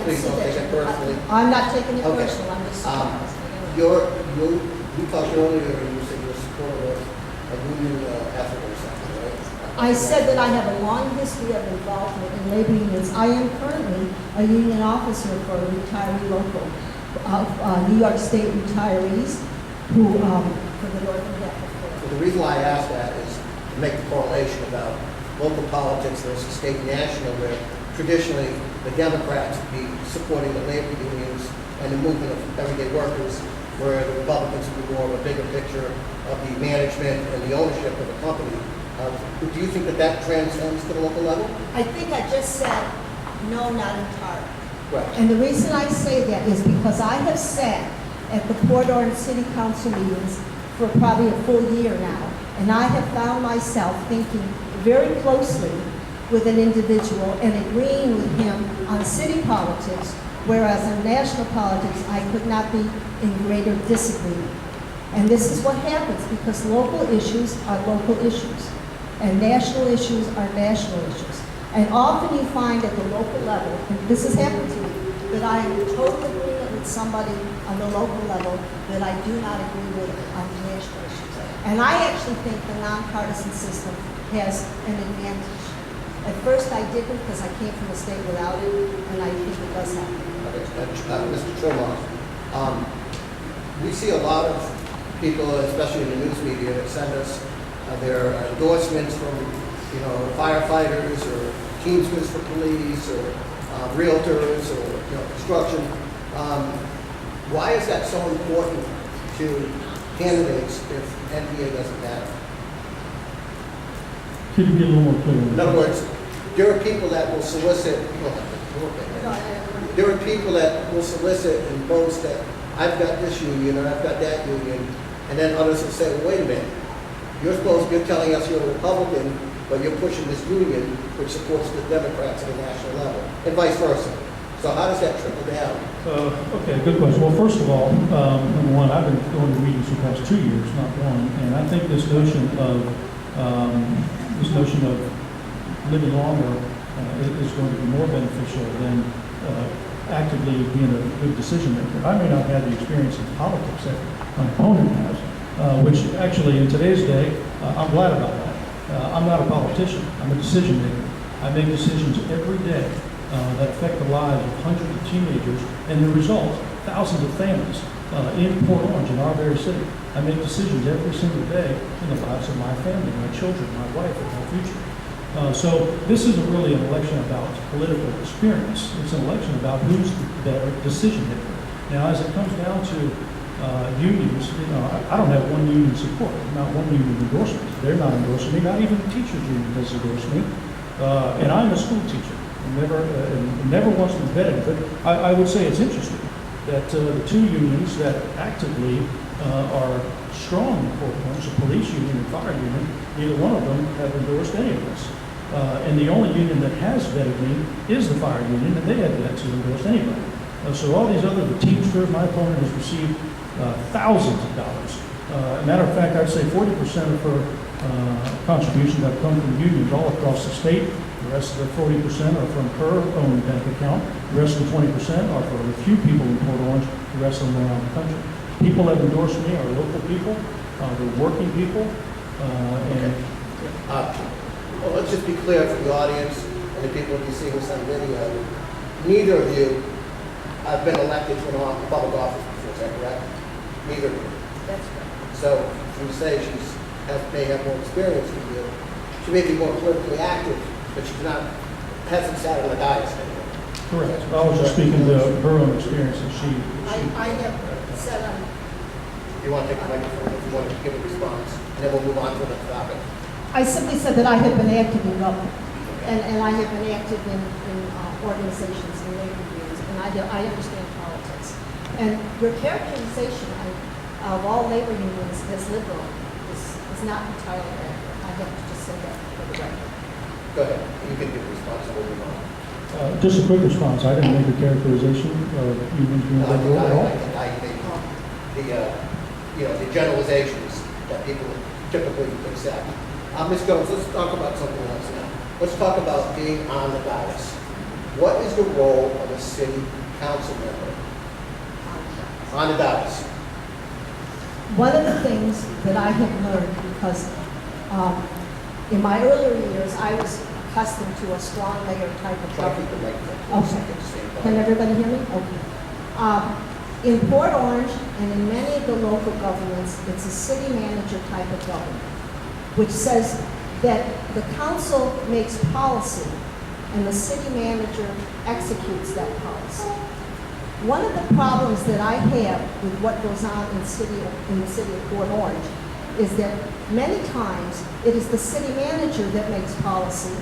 please don't take it personally. I'm not taking it Okay. personal, I'm just surprised. You talked earlier, and you said you're a supporter of a union effort or something, right? I said that I have a long history of involvement in labor unions. I am currently a union officer for a retiree local of New York State retirees who, for the northern half of Florida. So the reason why I asked that is to make the correlation about local politics versus state and national, where traditionally the Democrats would be supporting the labor unions and the movement of everyday workers, where the Republicans would be more of a bigger picture of the management and the ownership of the company. Do you think that that transcends to the local level? I think I just said, no, not entirely. Right. And the reason I say that is because I have sat at the Port Orange City Council meetings for probably a full year now, and I have found myself thinking very closely with an individual and agreeing with him on city politics, whereas on national politics, I could not be in greater disagreement. And this is what happens because local issues are local issues, and national issues are national issues. And often you find at the local level, and this has happened to me, that I am in total agreement with somebody on the local level that I do not agree with on the national issues. And I actually think the nonpartisan system has an advantage. At first I didn't because I came from a state without it, and I think it does happen. Mr. Trimont, we see a lot of people, especially in the news media, that send us their endorsements from, firefighters or teamsters for police or realtors or construction. Why is that so important to candidates if NPA doesn't matter? Could you be a little more clear? In other words, there are people that will solicit. There are people that will solicit and boast that I've got this union or I've got that union, and then others will say, well, wait a minute, you're telling us you're a Republican, but you're pushing this union which supports the Democrats at a national level, and vice versa. So how does that trickle down? Okay, good question. Well, first of all, number one, I've been going to meetings for the past 2 years, not one, and I think this notion of living longer is going to be more beneficial than actively being a good decision maker. I may not have the experience in politics that my opponent has, which actually in today's day, I'm glad about that. I'm not a politician, I'm a decision maker. I make decisions every day that affect the lives of hundreds of teenagers and the result, thousands of families in Port Orange, in our very city. I make decisions every single day in the lives of my family, my children, my wife, and my future. So this isn't really an election about political experience. It's an election about who's the better decision maker. Now, as it comes down to unions, I don't have one union support, not one union endorsement. They're not endorsing me. Not even the teachers union does endorse me. And I'm a school teacher. Never once been vetted. But I would say it's interesting that the two unions that actively are strong in Port Orange, the police union and fire union, neither one of them have endorsed any of this. And the only union that has vetted me is the fire union, and they have yet to endorse anybody. So all these other, the Teamsters, my opponent has received thousands of dollars. Matter of fact, I'd say 40% of her contributions have come from unions all across the state. The rest of the 40% are from her own bank account. The rest of the 20% are for a few people in Port Orange. The rest of them around the country. People that endorse me are local people, they're working people, Well, let's just be clear for the audience and the people who see this on video. Neither of you have been elected to a public office before, is that correct? Neither of you. That's right. So you say may have more experience than you. She may be more politically active, but hasn't sat on the dais anymore. correct. I was just speaking to her own experience, and I have said on. You want to take the microphone if you want to give a response, and then we'll move on to the next topic. I simply said that I have been active in government, and I have been active in organizations and labor unions, and I understand politics. And your characterization of all labor unions as liberal is not entirely accurate. I have to just say that for the record. Go ahead. You can give a response, and we'll move on. just a quick response. I didn't make a characterization of unions being liberal at all. The generalizations that people typically accept. Ms. Jones, let's talk about something else now. Let's talk about being on the dais. What is the role of a city council member on the dais? One of the things that I have learned, because in my earlier years, I was accustomed to a strong mayor type of Try to keep government. the microphone. Okay. Can everybody hear me? Okay. In Port Orange and in many of the local governments, it's a city manager type of government, which says that the council makes policy and the city manager executes that policy. One of the problems that I have with what goes on in the city of Port Orange is that many times it is the city manager that makes policy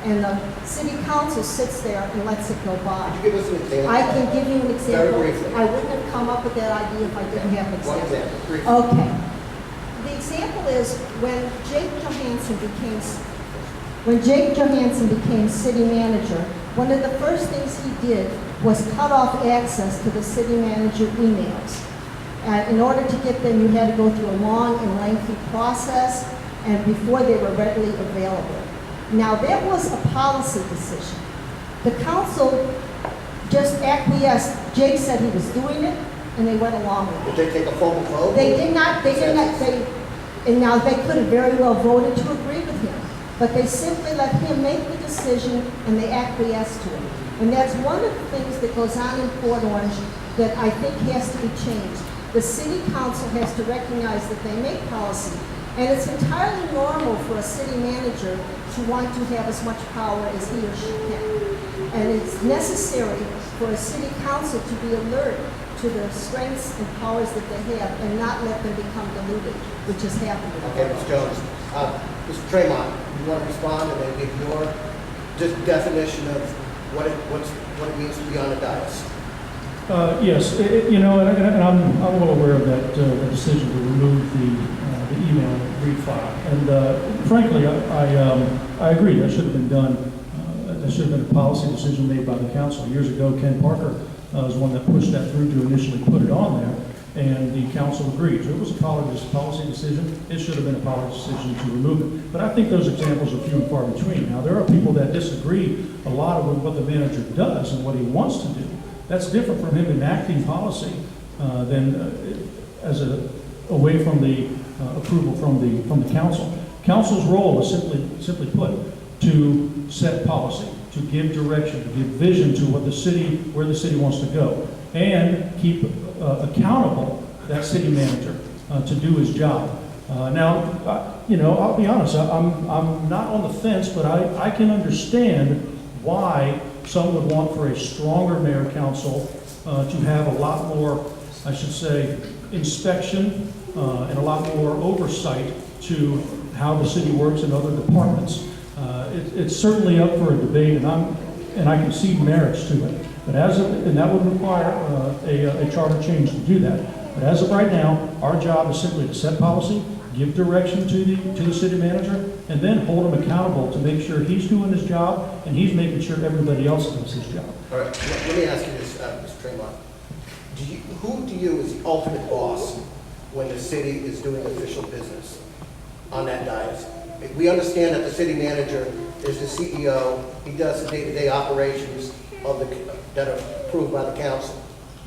and the city council sits there and lets it go by. Could you give us an example? I can give you an example. Very briefly. I wouldn't have come up with that idea if I didn't have an One example. example, briefly. Okay. The example is when Jake Johansson became city manager, one of the first things he did was cut off access to the city manager emails. And in order to get them, you had to go through a long and lengthy process, and before they were readily available. Now, that was a policy decision. The council just acquiesced. Jake said he was doing it, and they went along with it. Did they take a formal vote? They did not, and now they could have very well voted to agree with him, but they simply let him make the decision and they acquiesced to it. And that's one of the things that goes on in Port Orange that I think has to be changed. The city council has to recognize that they make policy, and it's entirely normal for a city manager to want to have as much power as he or she can. And it's necessary for a city council to be alert to the strengths and powers that they have and not let them become diluted, which has happened. Okay, Ms. Jones. Mr. Tremont, you want to respond and then give your definition of what it means to be on a dais? Yes, and I'm well aware of that the decision to remove the email read file. And frankly, I agree that should have been done. That should have been a policy decision made by the council. Years ago, Ken Parker was one that pushed that through to initially put it on there, and the council agreed. So it was a policy decision. It should have been a policy decision to remove it. But I think those examples are few and far between. Now, there are people that disagree a lot with what the manager does and what he wants to do. That's different from him enacting policy away from the approval from the council. Council's role is simply put to set policy, to give direction, to give vision to where the city wants to go, and keep accountable that city manager to do his job. Now, I'll be honest. I'm not on the fence, but I can understand why some would want for a stronger mayor council to have a lot more, I should say, inspection and a lot more oversight to how the city works in other departments. It's certainly up for a debate, and I can see merits to it. But and that would require a charter change to do that. But as of right now, our job is simply to set policy, give direction to the city manager, and then hold him accountable to make sure he's doing his job and he's making sure everybody else does his job. All right, let me ask you this, Mr. Tremont. Who do you is the ultimate boss when the city is doing official business on that dais? We understand that the city manager is the CEO. He does the day-to-day operations that are approved by the council.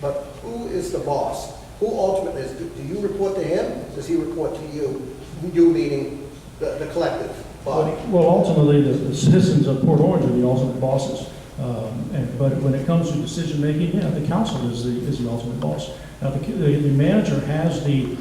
But who is the boss? Who ultimately is? Do you report to him? Does he report to you? You meaning the collective body? Well, ultimately, the citizens of Port Orange are the ultimate bosses. But when it comes to decision making, the council is the ultimate boss. Now, the manager has the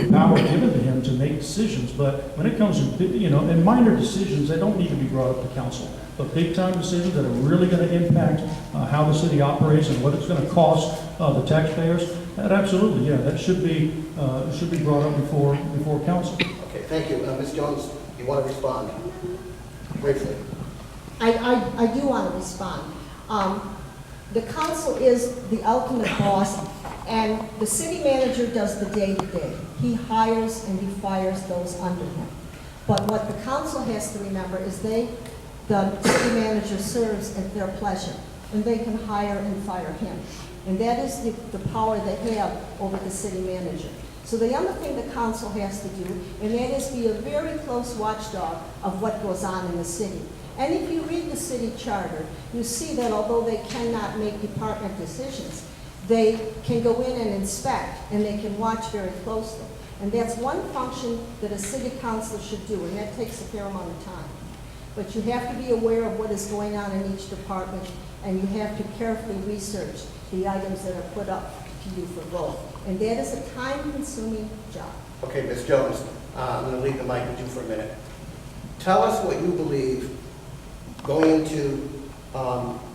power given to him to make decisions, but when it comes to and minor decisions, they don't need to be brought up to council. But big time decisions that are really going to impact how the city operates and what it's going to cost the taxpayers, that absolutely, that should be brought up before council. Okay, thank you, Ms. Jones. You want to respond briefly? I do want to respond. The council is the ultimate boss, and the city manager does the day-to-day. He hires and he fires those under him. But what the council has to remember is the city manager serves at their pleasure, and they can hire and fire him. And that is the power they have over the city manager. So the other thing the council has to do, and that is be a very close watchdog of what goes on in the city. And if you read the city charter, you see that although they cannot make department decisions, they can go in and inspect, and they can watch very closely. And that's one function that a city council should do, and that takes a fair amount of time. But you have to be aware of what is going on in each department, and you have to carefully research the items that are put up to you for vote. And that is a time-consuming job. Okay, Ms. Jones, I'm going to leave the mic with you for a minute. Tell us what you believe going into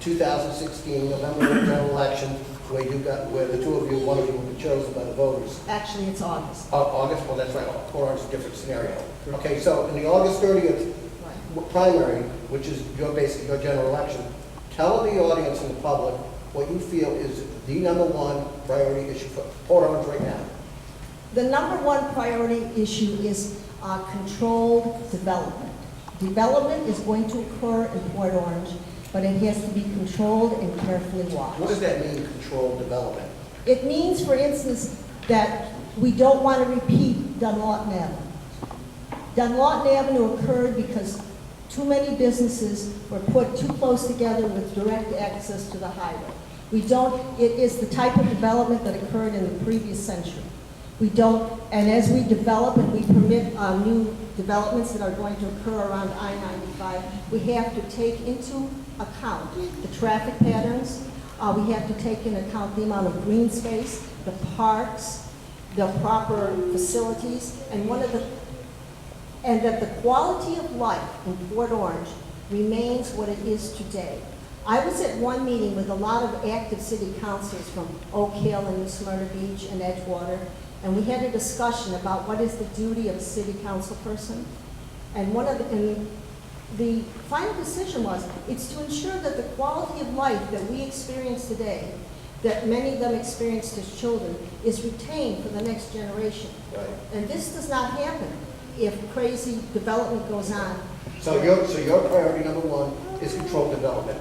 2016 November general election, where the two of you, one of you will be chosen by the voters. Actually, it's August. August, well, that's right, Orange is a different scenario. Okay, so in the August 30th primary, which is basically your general election, tell the audience and the public what you feel is the #1 priority issue for Port Orange right now. The #1 priority issue is controlled development. Development is going to occur in Port Orange, but it has to be controlled and carefully watched. What does that mean, controlled development? It means, for instance, that we don't want to repeat Dunlawton Avenue. Dunlawton Avenue occurred because too many businesses were put too close together with direct access to the highway. It is the type of development that occurred in the previous century. We don't, and as we develop and we permit new developments that are going to occur around I-95, we have to take into account the traffic patterns. We have to take into account the amount of green space, the parks, the proper facilities, and that the quality of life in Port Orange remains what it is today. I was at one meeting with a lot of active city councilors from Oak Hill and New Smyrna Beach and Edgewater, and we had a discussion about what is the duty of a city council person. And the final decision was, it's to ensure that the quality of life that we experience today, that many of them experienced as children, is retained for the next generation. Right. And this does not happen if crazy development goes on. So your priority #1 is controlled development.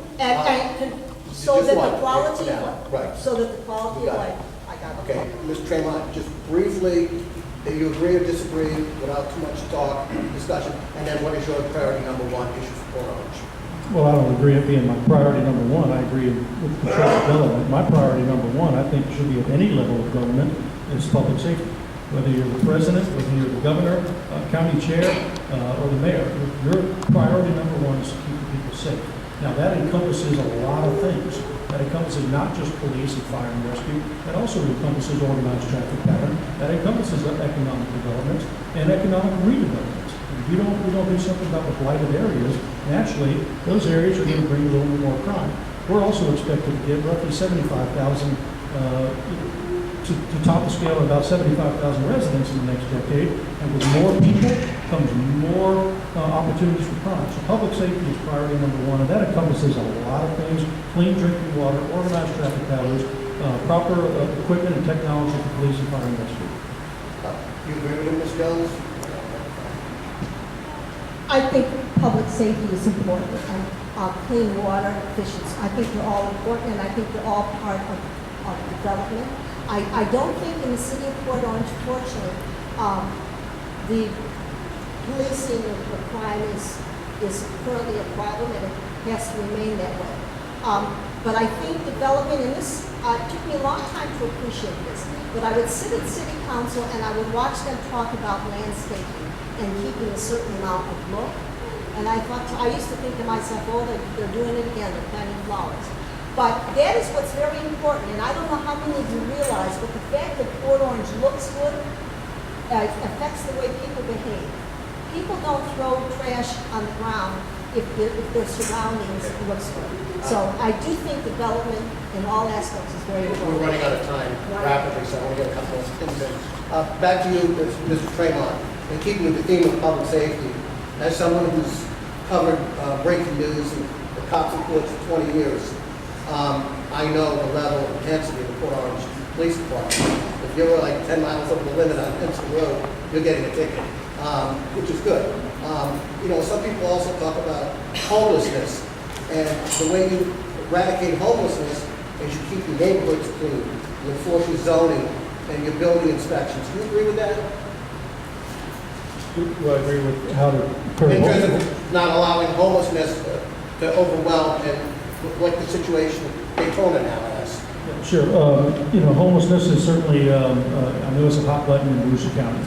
So just that one, the quality yeah, of life, right. so that the quality You of got it. life, I got it. Okay, Mr. Tremont, just briefly, do you agree or disagree without too much talk, discussion, and then what is your priority #1 issue for Port Orange? Well, I don't agree it being my priority #1. I agree with controlled development. My priority #1, I think, should be at any level of government, is public safety. Whether you're the president, whether you're the governor, county chair, or the mayor, your priority #1 is to keep the people safe. Now, that encompasses a lot of things. That encompasses not just police and fire and rescue. That also encompasses organized traffic pattern. That encompasses economic development and economic redevelopment. If we don't do something about the blighted areas, naturally, those areas are going to bring a little bit more crime. We're also expected to get roughly 75,000 to top the scale of about 75,000 residents in the next decade, and with more people comes more opportunities for crime. So public safety is priority #1, and that encompasses a lot of things: clean drinking water, organized traffic patterns, proper equipment and technology for police and fire and rescue. You agree with him, Ms. Jones? I think public safety is important, and clean water, efficiency. I think they're all important, and I think they're all part of development. I don't think in the city of Port Orange, fortunately, the policing of the crime is currently a problem, and it has to remain that way. But I think development, and this took me a long time to appreciate this, but I would sit at city council and I would watch them talk about landscaping and keeping a certain amount of look. And I used to think to myself, oh, they're doing it again, they're planting flowers. But that is what's very important, and I don't know how many of you realize, but the fact that Port Orange looks good affects the way people behave. People don't throw trash on the ground if their surroundings looks good. So I do think development in all aspects is very important. We're running out of time rapidly, so I want to get a couple of things in. Back to you, Mr. Tremont. In keeping with the theme of public safety, as someone who's covered breaking news and the cops reports for 20 years, I know the level of intensity of the Port Orange Police Department. If you're like 10 miles over the limit on Hempstead Road, you're getting a ticket, which is good. Some people also talk about homelessness, and the way you eradicate homelessness is you keep your neighborhoods clean, you enforce your zoning, and your building inspections. Do you agree with that? Do I agree with how to? In terms of not allowing homelessness to overwhelm and like the situation Daytona now has. Sure. You know, homelessness is certainly, I know it's a hot button in Volusia County.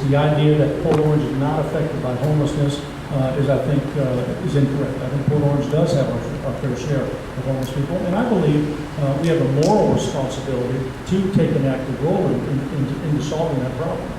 The idea that Port Orange is not affected by homelessness is, I think, is incorrect. I think Port Orange does have our fair share of homeless people. And I believe we have a moral responsibility to take an active role in solving that problem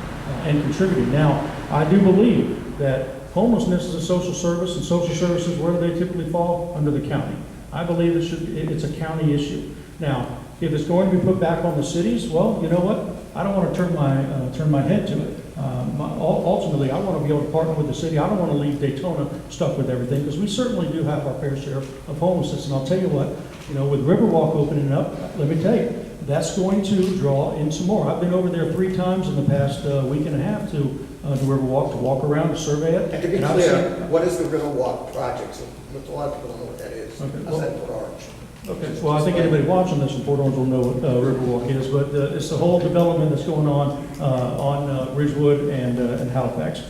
and contributing. Now, I do believe that homelessness is a social service, and social services, where do they typically fall? Under the county. I believe it's a county issue. Now, if it's going to be put back on the cities, well, you know what? I don't want to turn my head to it. Ultimately, I want to be able to partner with the city. I don't want to leave Daytona stuck with everything, because we certainly do have our fair share of homelessness. And I'll tell you what, you know, with Riverwalk opening up, let me tell you, that's going to draw in some more. I've been over there 3 times in the past week and a half to Riverwalk, to walk around, to survey it. And to be clear, what is the Riverwalk project? So a lot of people don't know what that is. Okay, That's at Port Orange. Okay, well, I think anybody watching this in Port Orange will know what Riverwalk is, but it's the whole development that's going on Ridgewood and Halifax.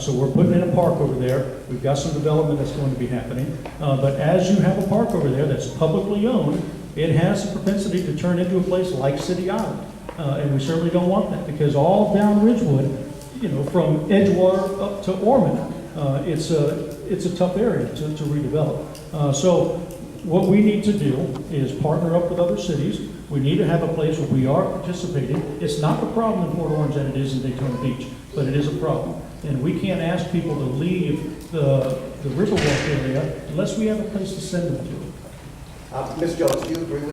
So we're putting in a park over there. We've got some development that's going to be happening. But as you have a park over there that's publicly owned, it has the propensity to turn into a place like City Island. And we certainly don't want that, because all down Ridgewood, you know, from Edgewater up to Ormond, it's a tough area to redevelop. So what we need to do is partner up with other cities. We need to have a place where we are participating. It's not the problem in Port Orange that it is in Daytona Beach, but it is a problem. And we can't ask people to leave the Riverwalk area unless we have a place to send them to. Ms. Jones, do you agree with